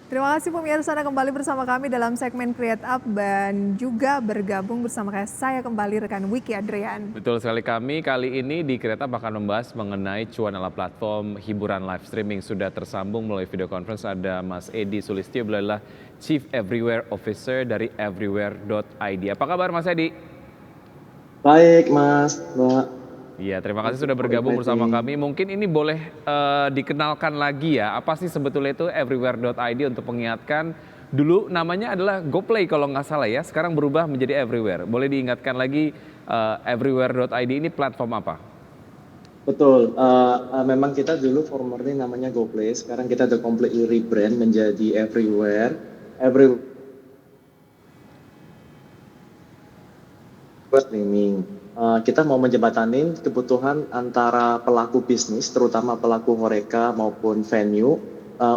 Terima kasih pemirsa Anda kembali bersama kami dalam segmen Create Up dan juga bergabung bersama saya kembali rekan Wiki Adrian. Betul sekali, kami kali ini di Kereta akan membahas mengenai cuan ala platform hiburan live streaming. Sudah tersambung melalui video conference ada Mas Edi Sulistyo, beliau adalah Chief Everywhere Officer dari everywhere.id. Apa kabar Mas Edi? Baik Mas, Mbak. Iya, terima kasih sudah bergabung bersama kami. Mungkin ini boleh dikenalkan lagi ya, apa sih sebetulnya itu everywhere.id untuk mengingatkan. Dulu namanya adalah GoPlay kalau nggak salah ya, sekarang berubah menjadi Everywhere. Boleh diingatkan lagi everywhere.id ini platform apa? Betul, memang kita dulu formernya namanya GoPlay, sekarang kita udah completely rebrand menjadi Everywhere. Everywhere streaming. Kita mau menjembatanin kebutuhan antara pelaku bisnis, terutama pelaku horeca maupun venue,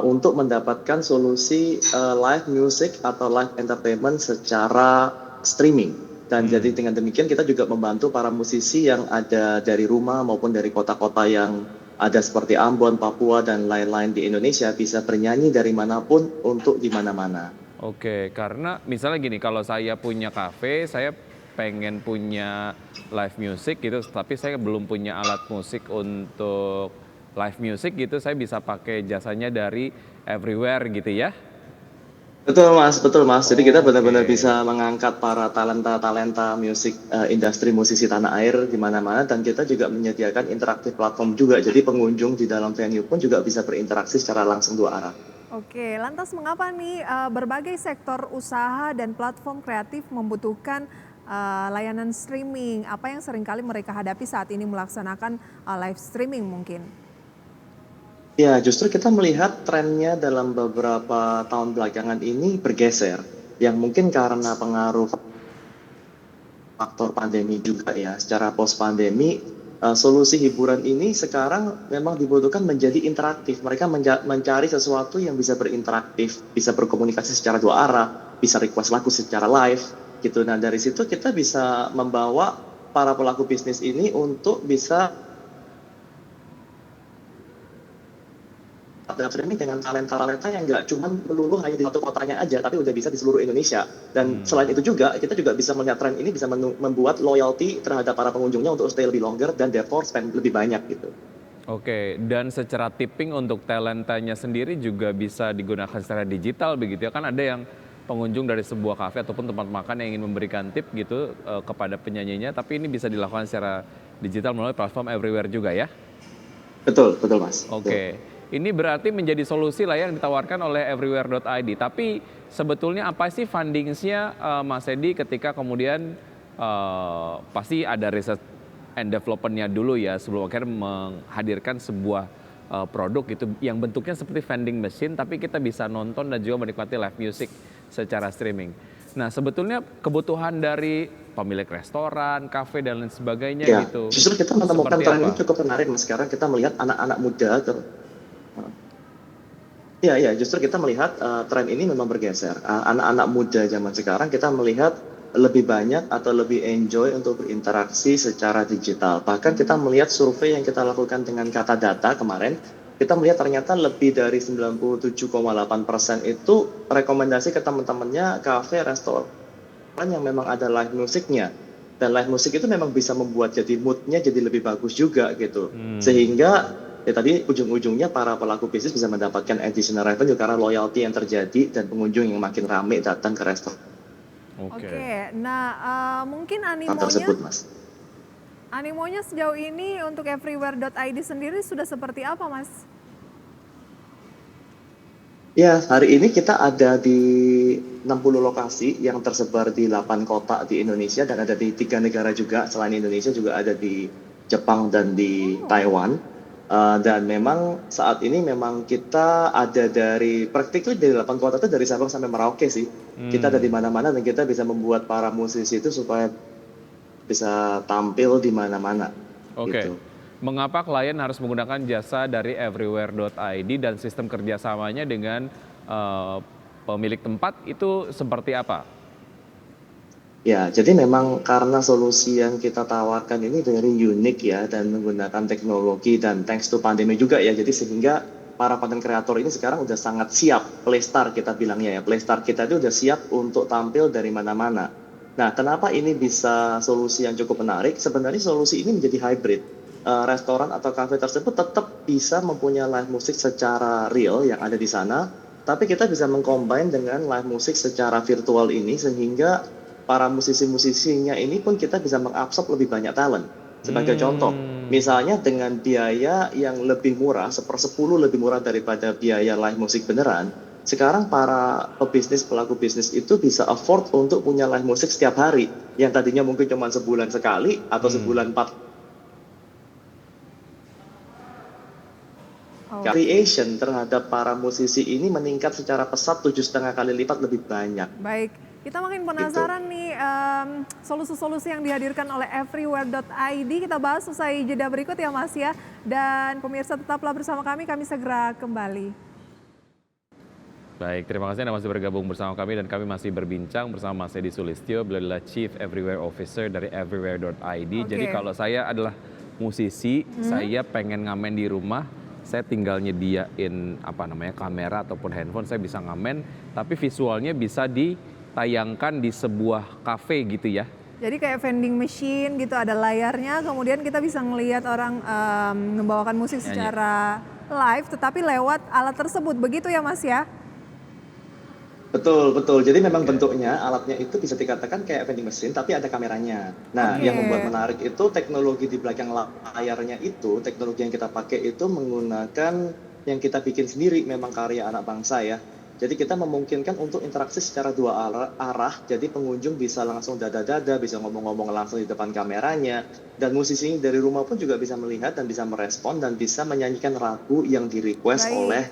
untuk mendapatkan solusi live music atau live entertainment secara streaming. Dan jadi dengan demikian kita juga membantu para musisi yang ada dari rumah maupun dari kota-kota yang ada seperti Ambon, Papua, dan lain-lain di Indonesia bisa bernyanyi dari manapun untuk di mana-mana. Oke, karena misalnya gini, kalau saya punya kafe, saya pengen punya live music gitu, tapi saya belum punya alat musik untuk live music gitu, saya bisa pakai jasanya dari Everywhere gitu ya? Betul Mas. Jadi kita benar-benar Oke. bisa mengangkat para talenta-talenta musik industri musisi tanah air di mana-mana, dan kita juga menyediakan interaktif platform juga. Jadi pengunjung di dalam venue pun juga bisa berinteraksi secara langsung dua arah. Oke, lantas mengapa nih berbagai sektor usaha dan platform kreatif membutuhkan layanan streaming? Apa yang seringkali mereka hadapi saat ini melaksanakan live streaming mungkin? Ya, justru kita melihat trennya dalam beberapa tahun belakangan ini bergeser, yang mungkin karena pengaruh faktor pandemi juga ya. Secara post pandemi, solusi hiburan ini sekarang memang dibutuhkan menjadi interaktif. Mereka mencari sesuatu yang bisa berinteraktif, bisa berkomunikasi secara dua arah, bisa request lagu secara live gitu. Nah, dari situ kita bisa membawa para pelaku bisnis ini untuk bisa dalam streaming dengan talenta-talenta yang nggak cuma melulu hanya di satu kotanya aja, tapi udah bisa di seluruh Indonesia. Dan selain itu juga, kita juga bisa melihat tren ini bisa membuat loyalty terhadap para pengunjungnya untuk stay lebih longer dan therefore spend lebih banyak gitu. Oke, dan secara tipping untuk talentanya sendiri juga bisa digunakan secara digital begitu ya? Kan ada yang pengunjung dari sebuah kafe ataupun tempat makan yang ingin memberikan tip gitu kepada penyanyinya, tapi ini bisa dilakukan secara digital melalui platform Everywhere juga ya? Betul Mas. Oke, ini berarti menjadi solusi lah yang ditawarkan oleh everywhere.id. Tapi sebetulnya apa sih fundingsnya Mas Edi ketika kemudian pasti ada riset and development-nya dulu ya sebelum akhirnya menghadirkan sebuah produk gitu yang bentuknya seperti vending machine tapi kita bisa nonton dan juga menikmati live music secara streaming. Nah sebetulnya kebutuhan dari pemilik restoran, kafe dan lain sebagainya Ya, gitu justru kita menemukan seperti tren ini apa? cukup menarik Mas. Sekarang kita melihat anak-anak muda Iya, justru kita melihat tren ini memang bergeser. Anak-anak muda zaman sekarang kita melihat lebih banyak atau lebih enjoy untuk berinteraksi secara digital. Bahkan kita melihat survei yang kita lakukan dengan kata data kemarin, kita melihat ternyata lebih dari 97,8% itu rekomendasi ke teman-temannya kafe, restoran yang memang ada live musiknya. Dan live musik itu memang bisa membuat jadi moodnya jadi lebih bagus juga gitu. Sehingga ya tadi ujung-ujungnya para pelaku bisnis bisa mendapatkan additional revenue karena loyalty yang terjadi dan pengunjung yang makin ramai datang ke restoran Oke, nah mungkin tersebut Mas. animonya sejauh ini untuk everywhere.id sendiri sudah seperti apa Mas? Ya, hari ini kita ada di 60 lokasi yang tersebar di 8 kota di Indonesia dan ada di 3 negara juga. Selain Indonesia juga ada di Jepang dan di Taiwan. Dan memang saat ini memang kita ada dari praktiknya dari 8 kota itu dari Sabang sampai Merauke sih. Kita ada di mana-mana dan kita bisa membuat para musisi itu supaya bisa tampil di mana-mana. Oke, Gitu. mengapa klien harus menggunakan jasa dari everywhere.id dan sistem kerjasamanya dengan pemilik tempat itu seperti apa? Ya, jadi memang karena solusi yang kita tawarkan ini very unik ya dan menggunakan teknologi dan thanks to pandemi juga ya. Jadi sehingga para konten kreator ini sekarang udah sangat siap, playstyle kita bilangnya ya, playstyle kita itu udah siap untuk tampil dari mana-mana. Nah, kenapa ini bisa solusi yang cukup menarik? Sebenarnya solusi ini menjadi hybrid. Restoran atau kafe tersebut tetap bisa mempunyai live musik secara real yang ada di sana, tapi kita bisa mengcombine dengan live musik secara virtual ini sehingga para musisi-musisinya ini pun kita bisa mengabsorb lebih banyak talent. Sebagai contoh, misalnya dengan biaya yang lebih murah, sepersepuluh lebih murah daripada biaya live musik beneran, sekarang para pebisnis, pelaku bisnis itu bisa afford untuk punya live musik setiap hari, yang tadinya mungkin cuma sebulan sekali atau sebulan 4 creation terhadap para musisi ini meningkat secara pesat 7,5 kali lipat lebih banyak. Baik, kita makin penasaran nih solusi-solusi yang dihadirkan oleh everywhere.id. Kita bahas usai jeda berikut ya Mas ya. Dan pemirsa tetaplah bersama kami segera kembali. Baik, terima kasih Anda masih bergabung bersama kami dan kami masih berbincang bersama Mas Edi Sulistyo, beliau adalah Chief Everywhere Officer dari everywhere.id. Jadi kalau saya adalah musisi, saya pengen ngamen di rumah, saya tinggal nyediain kamera ataupun handphone, saya bisa ngamen, tapi visualnya bisa ditayangkan di sebuah kafe gitu ya. Jadi kayak vending machine gitu, ada layarnya, kemudian kita bisa ngelihat orang membawakan musik secara live, tetapi lewat alat tersebut, begitu ya Mas ya? Betul, betul. Jadi memang bentuknya alatnya itu bisa dikatakan kayak vending machine tapi ada kameranya. Nah, yang membuat menarik itu teknologi di belakang layarnya itu, teknologi yang kita pakai itu menggunakan yang kita bikin sendiri, memang karya anak bangsa ya. Jadi kita memungkinkan untuk interaksi secara dua arah, jadi pengunjung bisa langsung dada-dada, bisa ngomong-ngomong langsung di depan kameranya, dan musisi dari rumah pun juga bisa melihat dan bisa merespon dan bisa menyanyikan lagu yang di-request oleh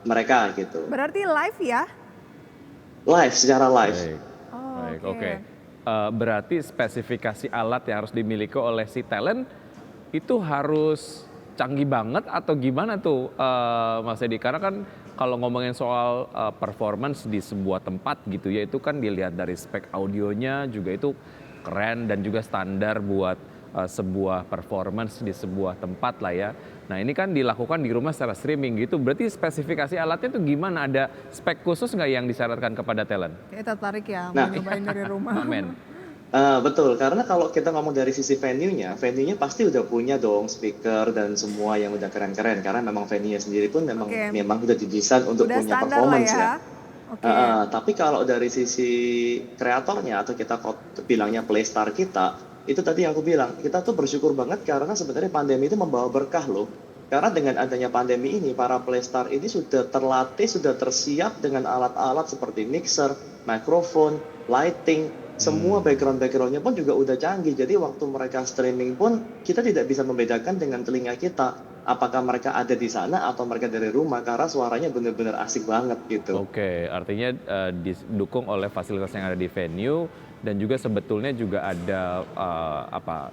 mereka gitu. Berarti live ya? Live, secara live. Baik, oke. Berarti spesifikasi alat yang harus dimiliki oleh si talent itu harus canggih banget atau gimana tuh Mas Edi? Karena kan kalau ngomongin soal performance di sebuah tempat gitu ya, itu kan dilihat dari spek audionya juga itu keren dan juga standar buat sebuah performance di sebuah tempat lah ya. Nah ini kan dilakukan di rumah secara streaming gitu, berarti spesifikasi alatnya tuh gimana? Ada spek khusus nggak yang disyaratkan kepada talent? Kita tarik ya, mau nyobain dari rumah. Amin. Betul, karena kalau kita ngomong dari sisi venue-nya pasti udah punya dong speaker dan semua yang udah keren-keren. Karena memang venue-nya sendiri pun memang udah didesain untuk udah punya performance ya. Tapi kalau dari sisi kreatornya atau kita bilangnya playstyle kita, itu tadi yang aku bilang, kita tuh bersyukur banget karena sebenarnya pandemi itu membawa berkah loh. Karena dengan adanya pandemi ini, para playstar ini sudah terlatih, sudah tersiap dengan alat-alat seperti mixer, mikrofon, lighting, semua background-backgroundnya pun juga udah canggih. Jadi waktu mereka streaming pun, kita tidak bisa membedakan dengan telinga kita. Apakah mereka ada di sana atau mereka dari rumah, karena suaranya benar-benar asik banget gitu. Oke, artinya didukung oleh fasilitas yang ada di venue, dan juga sebetulnya juga ada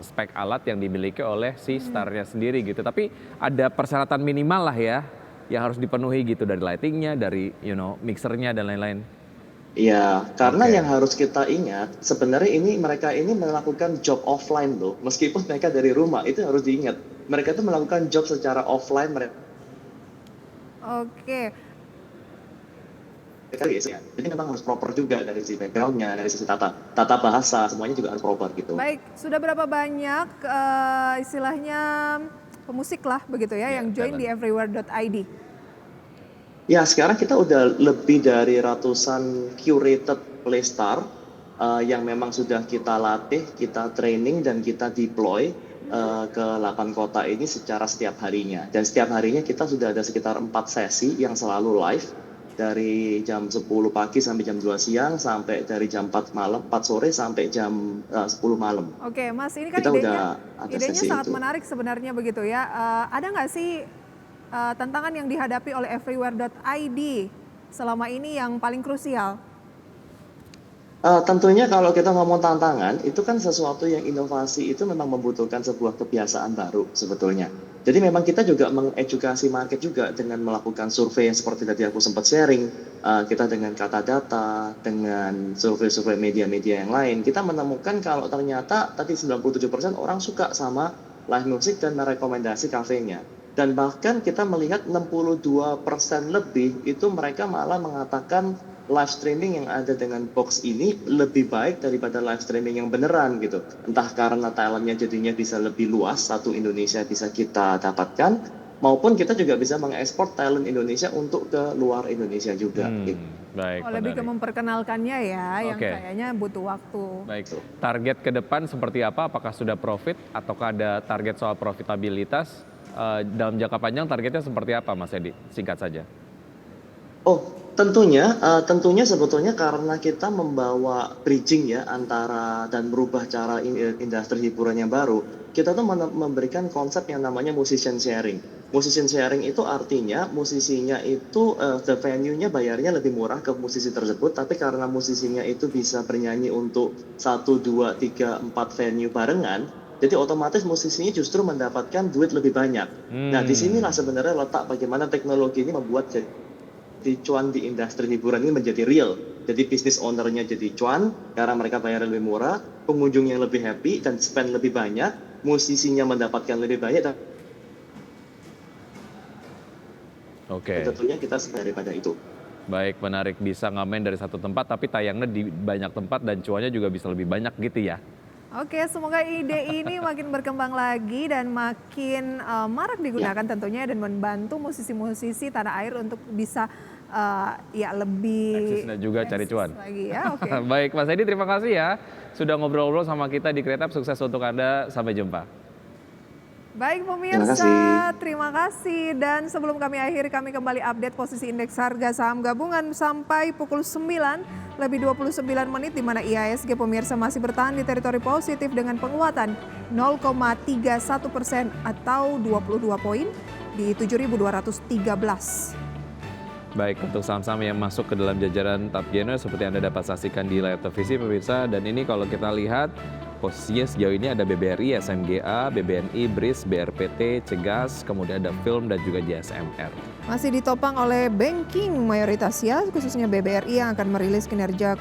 spek alat yang dimiliki oleh si starnya sendiri gitu. Tapi ada persyaratan minimal lah ya yang harus dipenuhi gitu, dari lightingnya, dari mixernya dan lain-lain. Iya, karena yang harus kita ingat sebenarnya mereka ini melakukan job offline loh, meskipun mereka dari rumah, itu harus diingat. Mereka itu melakukan job secara offline mereka. Jadi memang harus proper juga dari sisi backgroundnya, dari sisi tata bahasa, semuanya juga harus proper gitu. Baik, sudah berapa banyak istilahnya pemusik lah begitu ya yang join di everywhere.id? Ya, sekarang kita udah lebih dari ratusan curated playstar yang memang sudah kita latih, kita training dan kita deploy ke 8 kota ini secara setiap harinya. Dan setiap harinya kita sudah ada sekitar 4 sesi yang selalu live. Dari jam 10 pagi sampai jam 2 siang, sampai dari jam 4 sore sampai jam 10 malam. Oke, Mas, ini kan idenya sangat menarik sebenarnya begitu ya. Ada nggak sih tantangan yang dihadapi oleh everywhere.id selama ini yang paling krusial? Tentunya kalau kita ngomong tantangan, itu kan sesuatu yang inovasi itu memang membutuhkan sebuah kebiasaan baru sebetulnya. Jadi memang kita juga mengedukasi market juga dengan melakukan survei yang seperti tadi aku sempat sharing. Kita dengan kata data, dengan survei-survei media-media yang lain, kita menemukan kalau ternyata tadi 97% orang suka sama live music dan merekomendasi kafenya. Dan bahkan kita melihat 62% lebih itu mereka malah mengatakan live streaming yang ada dengan box ini lebih baik daripada live streaming yang beneran gitu. Entah karena talentnya jadinya bisa lebih luas, satu Indonesia bisa kita dapatkan, maupun kita juga bisa mengekspor talent Indonesia untuk ke luar Indonesia juga. Gitu. Baik, Lebih ke menarik. memperkenalkannya ya, yang Oke. kayaknya butuh waktu. Baik, target ke depan seperti apa? Apakah sudah profit ataukah ada target soal profitabilitas? Dalam jangka panjang targetnya seperti apa, Mas Edi? Singkat saja. Oh, tentunya sebetulnya karena kita membawa bridging ya antara dan merubah cara industri hiburan yang baru, kita tuh memberikan konsep yang namanya musician sharing. Musician sharing itu artinya musisinya itu the venue-nya bayarnya lebih murah ke musisi tersebut, tapi karena musisinya itu bisa bernyanyi untuk 1, 2, 3, 4 venue barengan, jadi otomatis musisinya justru mendapatkan duit lebih banyak. Nah, disinilah sebenarnya letak bagaimana teknologi ini membuat jadi cuan di industri hiburan ini menjadi real. Jadi bisnis ownernya jadi cuan karena mereka bayar lebih murah, pengunjungnya lebih happy dan spend lebih banyak, musisinya mendapatkan lebih banyak dan Oke. tentunya kita daripada itu. Baik, menarik. Bisa ngamen dari satu tempat tapi tayangnya di banyak tempat dan cuannya juga bisa lebih banyak gitu ya. Oke, semoga ide ini makin berkembang lagi dan makin marak digunakan tentunya dan membantu musisi-musisi tanah air untuk bisa ya lebih Eksisnya juga cari cuan. lagi ya. Oke. Baik, Mas Edi terima kasih ya. Sudah ngobrol-ngobrol sama kita di Kretap. Sukses untuk Anda. Sampai jumpa. Baik Terima pemirsa, kasih. terima kasih. Dan sebelum kami akhiri, kami kembali update posisi indeks harga saham gabungan sampai pukul 9:29 di mana IHSG pemirsa masih bertahan di teritori positif dengan penguatan 0,31% atau 22 poin di 7.213. Baik, untuk saham-saham yang masuk ke dalam jajaran top gainer seperti Anda dapat saksikan di layar televisi pemirsa. Dan ini kalau kita lihat posisinya sejauh ini ada BBRI, SMGA, BBNI, BRIS, BRPT, Cegas, kemudian ada Film dan juga JSMR. Masih ditopang oleh banking mayoritas ya, khususnya BBRI yang akan merilis kinerja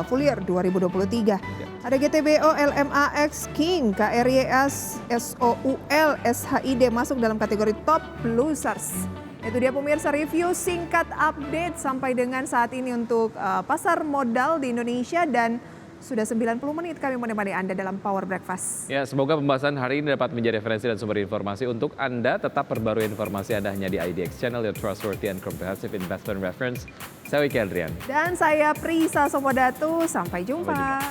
full year 2023. Ada GTBO, LMAX, King, KRYS, SOUL, SHID masuk dalam kategori top losers. Itu dia pemirsa review singkat update sampai dengan saat ini untuk pasar modal di Indonesia dan sudah 90 menit kami menemani Anda dalam Power Breakfast. Ya, semoga pembahasan hari ini dapat menjadi referensi dan sumber informasi untuk Anda. Tetap perbarui informasi Anda hanya di IDX Channel, your trustworthy and comprehensive investment reference. Saya Wiki Adrian. Dan saya Prisa Somodatu, sampai jumpa.